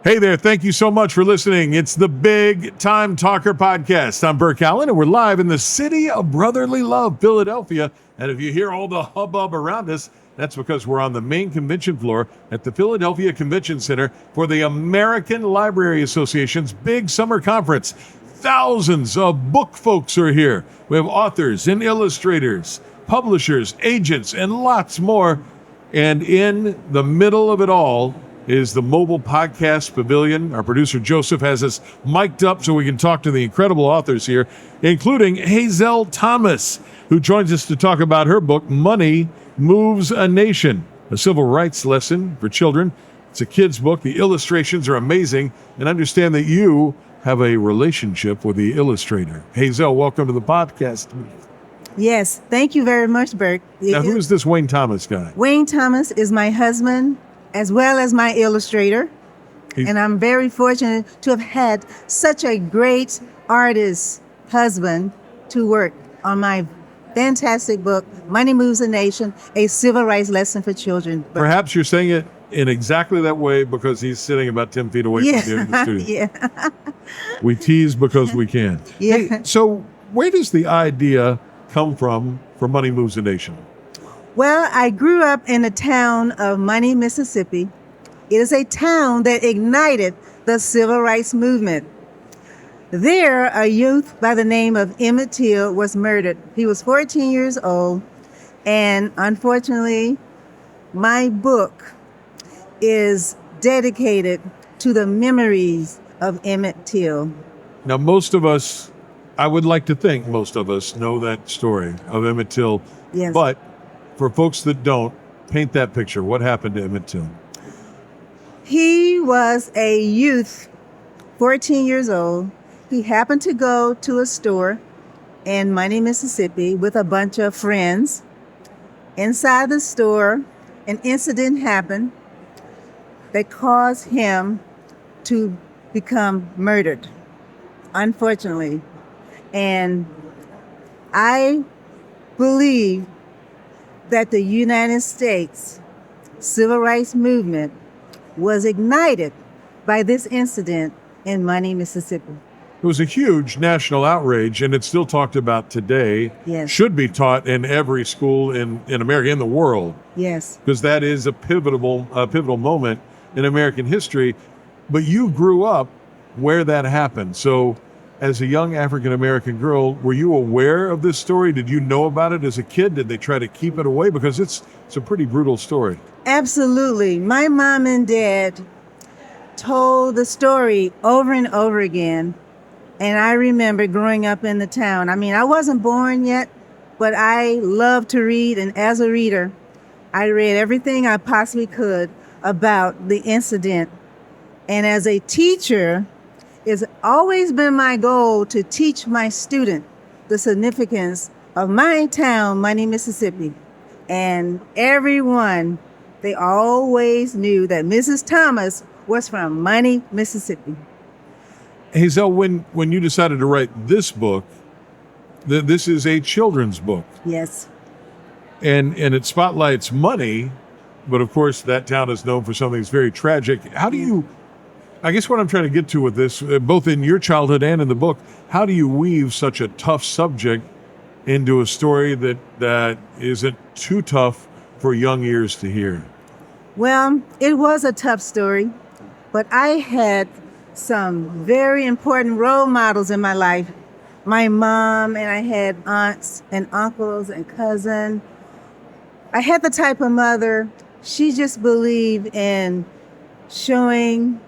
Hey there, thank you so much for listening. It's the Big Time Talker Podcast. I'm Burke Allen, and we're live in the city of brotherly love, Philadelphia. And if you hear all the hubbub around us, that's because we're on the main convention floor at the Philadelphia Convention Center for the American Library Association's big summer conference. Thousands of book folks are here. We have authors and illustrators, publishers, agents, and lots more. And in the middle of it all is the mobile podcast pavilion. Our producer Joseph has us mic'd up so we can talk to the incredible authors here, including Hazell Thomas, who joins us to talk about her book, Money Moves a Nation, a civil rights lesson for children. It's a kid's book. The illustrations are amazing, and understand that you have a relationship with the illustrator. Hazell, welcome to the podcast. Yes, thank you very much, Burke. Now, who is this Wayne Thomas guy? Wayne Thomas is my husband, as well as my illustrator. And I'm very fortunate to have had such a great artist husband to work on my fantastic book, Money Moves a Nation, a civil rights lesson for children. Perhaps you're saying it in exactly that way because he's sitting about 10 feet away from you in the studio. Yeah. We tease because we can. Yeah. Hey, so where does the idea come from for Money Moves a Nation? Well, I grew up in the town of Money, Mississippi. It is a town that ignited the civil rights movement. There, a youth by the name of Emmett Till was murdered. He was 14 years old, and unfortunately, my book is dedicated to the memories of Emmett Till. Now, most of us, I would like to think most of us know that story of Emmett Till. Yes. But for folks that don't, paint that picture. What happened to Emmett Till? He was a youth, 14 years old. He happened to go to a store in Money, Mississippi with a bunch of friends. Inside the store, an incident happened that caused him to become murdered, unfortunately. And I believe that the United States civil rights movement was ignited by this incident in Money, Mississippi. It was a huge national outrage, and it's still talked about today. Yes. Should be taught in every school in America, in the world. Yes. Because that is a pivotal moment in American history. But you grew up where that happened. So as a young African-American girl, were you aware of this story? Did you know about it as a kid? Did they try to keep it away? Because it's a pretty brutal story. Absolutely. My mom and dad told the story over and over again. And I remember growing up in the town. I mean, I wasn't born yet, but I loved to read. And as a reader, I read everything I possibly could about the incident. And as a teacher, it's always been my goal to teach my student the significance of my town, Money, Mississippi. And everyone, they always knew that Mrs. Thomas was from Money, Mississippi. Hazell, when you decided to write this book, this is a children's book. Yes. And it spotlights money, but of course that town is known for something that's very tragic. How do you, I guess what I'm trying to get to with this, both in your childhood and in the book, how do you weave such a tough subject into a story that isn't too tough for young ears to hear? Well, it was a tough story, but I had some very important role models in my life. My mom, and I had aunts and uncles and cousins. I had the type of mother, she just believed in showing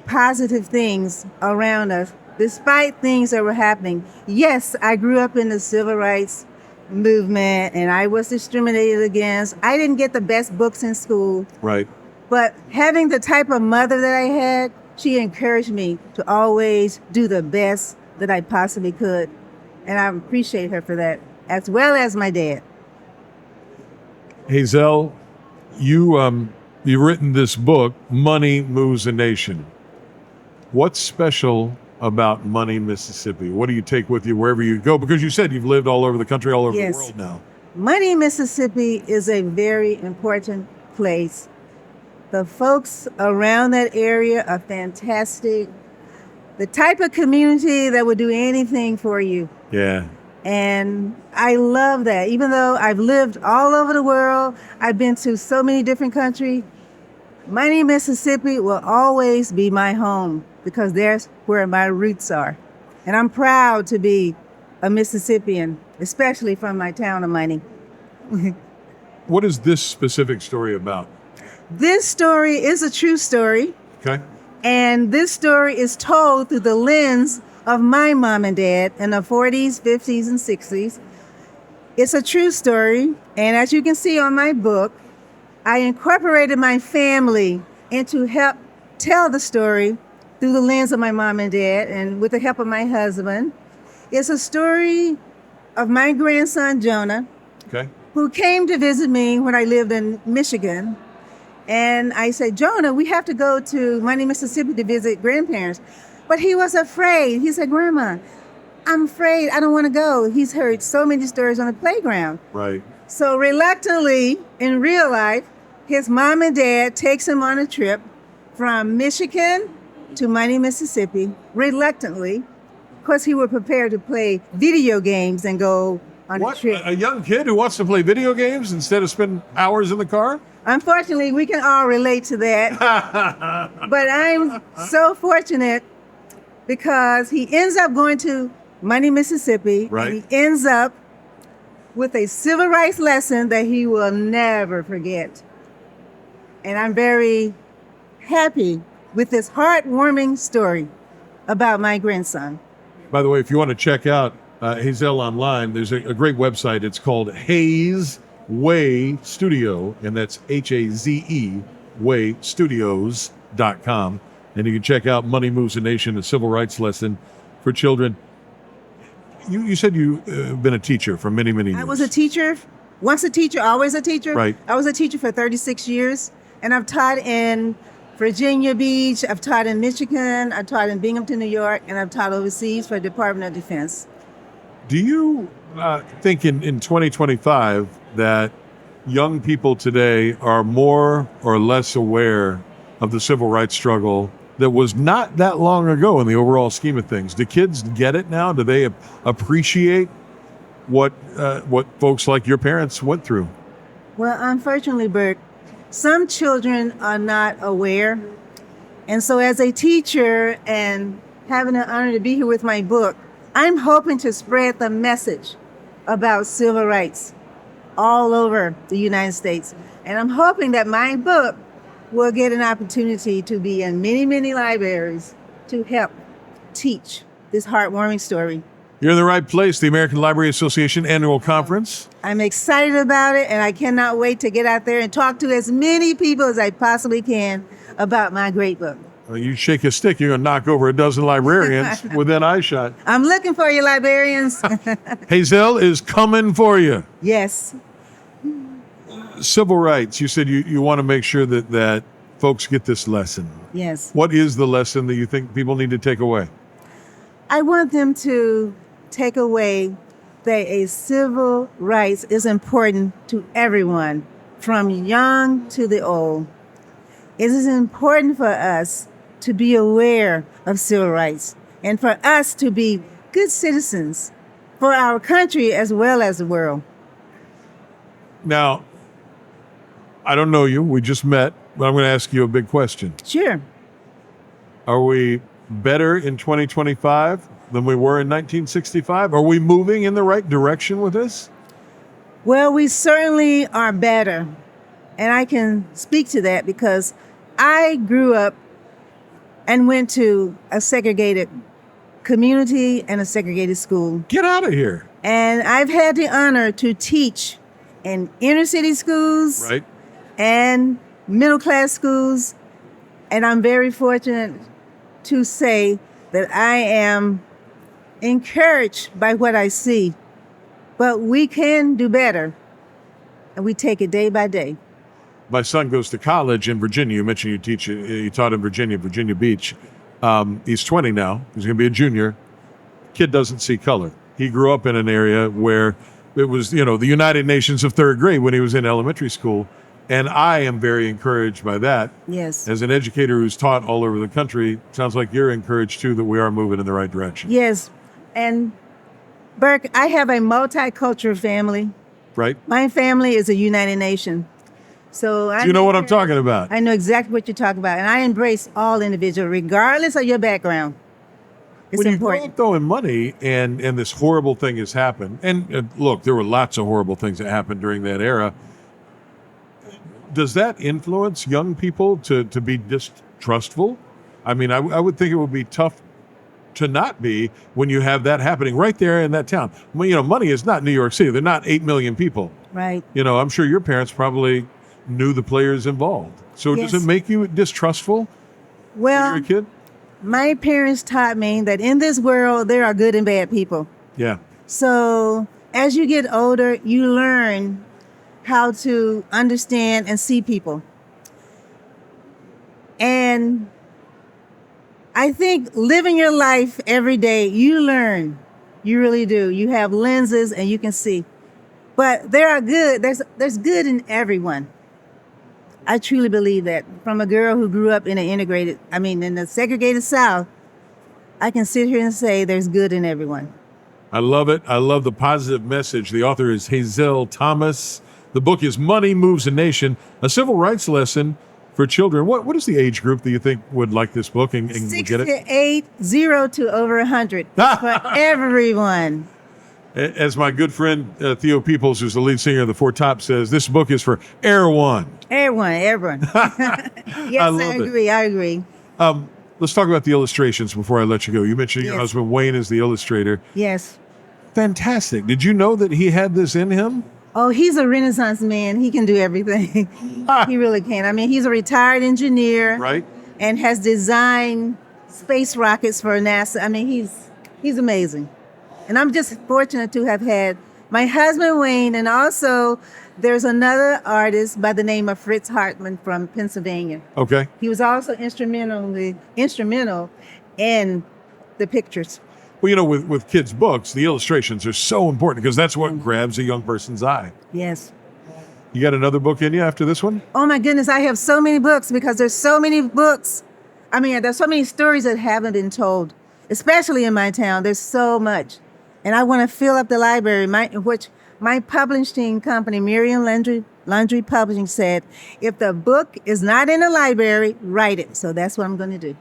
positive things around us, despite things that were happening. Yes, I grew up in the civil rights movement, and I was discriminated against. I didn't get the best books in school. Right. But having the type of mother that I had, she encouraged me to always do the best that I possibly could. And I appreciate her for that, as well as my dad. Hazell, you've written this book, Money Moves a Nation. What's special about Money, Mississippi? What do you take with you wherever you go? Because you said you've lived all over the country, all over the world now. Money, Mississippi is a very important place. The folks around that area are fantastic. The type of community that would do anything for you. Yeah. And I love that. Even though I've lived all over the world, I've been to so many different countries, Miami, Mississippi will always be my home because there's where my roots are. And I'm proud to be a Mississippian, especially from my town of Miami. What is this specific story about? This story is a true story. Okay. And this story is told through the lens of my mom and dad in the 40s, 50s, and 60s. It's a true story. And as you can see on my book, I incorporated my family into help tell the story through the lens of my mom and dad and with the help of my husband. It's a story of my grandson, Jonah, Okay. who came to visit me when I lived in Michigan. And I said, Jonah, we have to go to Miami, Mississippi to visit grandparents. But he was afraid. He said, Grandma, I'm afraid. I don't want to go. He's heard so many stories on the playground. Right. So reluctantly, in real life, his mom and dad takes him on a trip from Michigan to Miami, Mississippi, reluctantly, because he was prepared to play video games and go on What? a trip. A young kid who wants to play video games instead of spend hours in the car? Unfortunately, we can all relate to that. But I'm so fortunate because he ends up going to Miami, Mississippi. Right. And he ends up with a civil rights lesson that he will never forget. And I'm very happy with this heartwarming story about my grandson. By the way, if you want to check out Hazell online, there's a great website. It's called Haze Way Studio, and that's HAZE waystudios.com. And you can check out Money Moves a Nation, a civil rights lesson for children. You said you've been a teacher for many, many years. I was a teacher, once a teacher, always a teacher. Right. I was a teacher for 36 years, and I've taught in Virginia Beach, I've taught in Michigan, I've taught in Binghamton, New York, and I've taught overseas for the Department of Defense. Do you think in 2025 that young people today are more or less aware of the civil rights struggle that was not that long ago in the overall scheme of things? Do kids get it now? Do they appreciate what folks like your parents went through? Well, unfortunately, Bert, some children are not aware. And so as a teacher and having the honor to be here with my book, I'm hoping to spread the message about civil rights all over the United States. And I'm hoping that my book will get an opportunity to be in many, many libraries to help teach this heartwarming story. You're in the right place, the American Library Association annual conference. I'm excited about it, and I cannot wait to get out there and talk to as many people as I possibly can about my great book. You shake a stick, you're going to knock over a dozen librarians within eyeshot. I'm looking for you, librarians. Hazell is coming for you. Yes. Civil rights, you said you want to make sure that folks get this lesson. Yes. What is the lesson that you think people need to take away? I want them to take away that a civil rights is important to everyone, from young to the old. It is important for us to be aware of civil rights and for us to be good citizens for our country as well as the world. Now, I don't know you, we just met, but I'm going to ask you a big question. Sure. Are we better in 2025 than we were in 1965? Are we moving in the right direction with this? Well, we certainly are better. And I can speak to that because I grew up and went to a segregated community and a segregated school. Get out of here. And I've had the honor to teach in inner city schools Right. and middle class schools. And I'm very fortunate to say that I am encouraged by what I see. But we can do better, and we take it day by day. My son goes to college in Virginia. You mentioned you taught in Virginia Beach. He's 20 now. He's going to be a junior. Kid doesn't see color. He grew up in an area where it was, the United Nations of third grade when he was in elementary school. And I am very encouraged by that. Yes. As an educator who's taught all over the country, sounds like you're encouraged too that we are moving in the right direction. Yes. And Burke, I have a multicultural family. Right? My family is a United Nation. So You know what I'm talking about. I know exactly what you're talking about. And I embrace all individuals, regardless of your background. It's When you grow important. up though in money and this horrible thing has happened, and look, there were lots of horrible things that happened during that era. Does that influence young people to be distrustful? I mean, I would think it would be tough to not be when you have that happening right there in that town. Well, you know, money is not New York City. They're not 8 million people. Right. You know, I'm sure your parents probably knew the players involved. So Yes. does it make you distrustful when Well, you're a kid? my parents taught me that in this world, there are good and bad people. Yeah. So as you get older, you learn how to understand and see people. And I think living your life every day, you learn. You really do. You have lenses and you can see. But there are good, there's good in everyone. I truly believe that. From a girl who grew up in in the segregated South, I can sit here and say there's good in everyone. I love it. I love the positive message. The author is Hazell Thomas. The book is Money Moves a Nation, a civil rights lesson for children. What is the age group that you think would like this book and would 6 get to it? 8, 0 to over 100. It's for everyone. As my good friend Theo Peoples, who's the lead singer of the Four Tops, says, this book is for everyone. Everyone. Yes, I love it. I agree. Let's talk about the illustrations before I let you go. You mentioned your Yes. husband Wayne is the illustrator. Yes. Fantastic. Did you know that he had this in him? Oh, he's a Renaissance man. He can do everything. He really can. I mean, he's a retired engineer. Right? And has designed space rockets for NASA. I mean, he's amazing. And I'm just fortunate to have had my husband, Wayne, and also there's another artist by the name of Fritz Hartman from Pennsylvania. Okay. He was also instrumental in the pictures. Well, you know, with kids' books, the illustrations are so important because that's what grabs a young person's eye. Yes. You got another book in you after this one? Oh my goodness, I have so many books because there's so many books. I mean, there's so many stories that haven't been told, especially in my town. There's so much. And I want to fill up the library, my publishing company, Miriam Laundry Publishing, said, if the book is not in the library, write it. So that's what I'm going to do.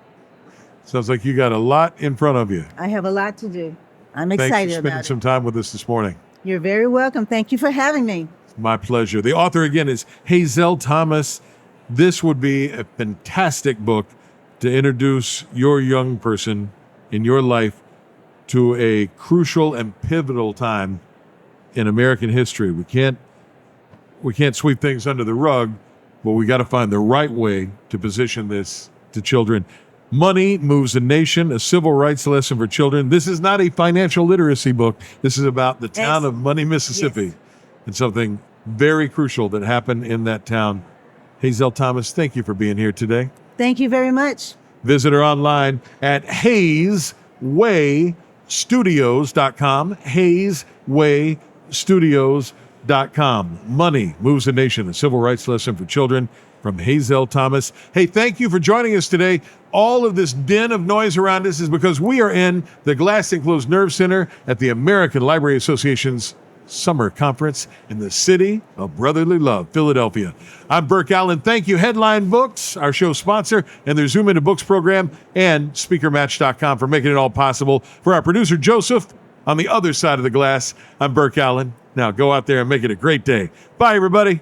Sounds like you got a lot in front of you. I have a lot to do. I'm Thanks excited for spending about some time with us this morning. You're very welcome. Thank you for having me. My pleasure. The author, again, is Hazell Thomas. This would be a fantastic book to introduce your young person in your life to a crucial and pivotal time in American history. We can't sweep things under the rug, but we got to find the right way to position this to children. Money Moves a Nation, a civil rights lesson for children. This is not a financial literacy book. This is about the town of Money, Mississippi, Yes. and something very crucial that happened in that town. Hazell Thomas, thank you for being here today. Thank you very much. Visit her online at HaysWayStudios.com, HaysWayStudios.com. Money Moves a Nation, a civil rights lesson for children from Hazell Thomas. Hey, thank you for joining us today. All of this din of noise around us is because we are in the Glass Enclosed Nerve Center at the American Library Association's Summer Conference in the city of brotherly love, Philadelphia. I'm Burke Allen. Thank you, Headline Books, our show sponsor, and their Zoom Into Books program, and SpeakerMatch.com for making it all possible. For our producer, Joseph, on the other side of the glass, I'm Burke Allen. Now go out there and make it a great day. Bye, everybody.